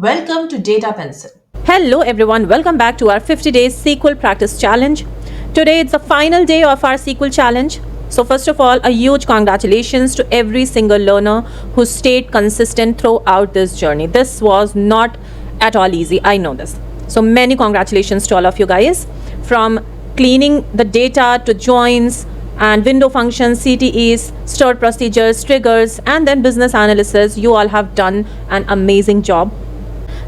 Welcome to Data Pencil. Hello everyone, welcome back to our 50 days SQL practice challenge. Today it's the final day of our SQL challenge. So first of all, a huge congratulations to every single learner who stayed consistent throughout this journey. This was not at all easy, I know this. So many congratulations to all of you guys. From cleaning the data to joins and window functions, CTEs, stored procedures, triggers, and then business analysis, you all have done an amazing job.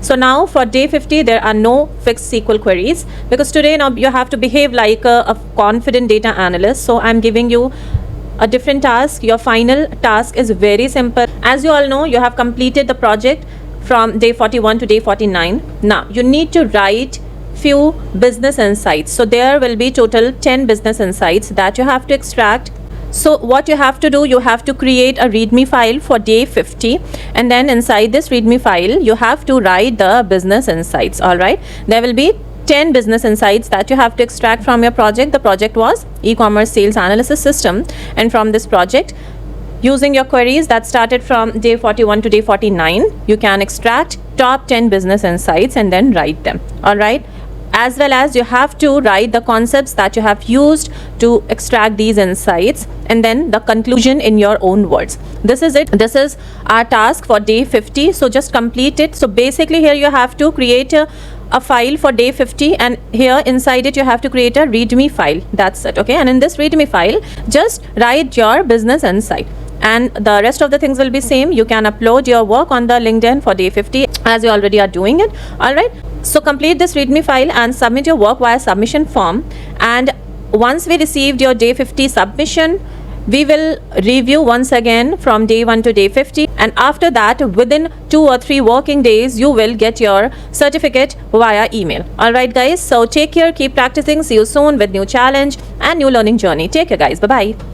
So now for day 50, there are no fixed SQL queries because today now you have to behave like a confident data analyst. So I'm giving you a different task. Your final task is very simple. As you all know, you have completed the project from day 41 to day 49. Now you need to write few business insights. So there will be total 10 business insights that you have to extract. So what you have to do, you have to create a readme file for day 50, and then inside this readme file you have to write the business insights. All right, there will be 10 business insights that you have to extract from your project. The project was e-commerce sales analysis system, and from this project, using your queries that started from day 41 to day 49, you can extract top 10 business insights and then write them. All right, as well as you have to write the concepts that you have used to extract these insights and then the conclusion in your own words. This is it. This is our task for day 50. So just complete it. So basically here you have to create a file for day 50, and here inside it you have to create a readme file. That's it. Okay, and in this readme file just write your business insight, and the rest of the things will be same. You can upload your work on the LinkedIn for day 50 as you already are doing it. All right, so complete this readme file and submit your work via submission form. And once we received your day 50 submission, we will review once again from day 1 to day 50, and after that within 2 or 3 working days you will get your certificate via email. All right guys, so take care, keep practicing. See you soon with new challenge and new learning journey. Take care guys, bye bye.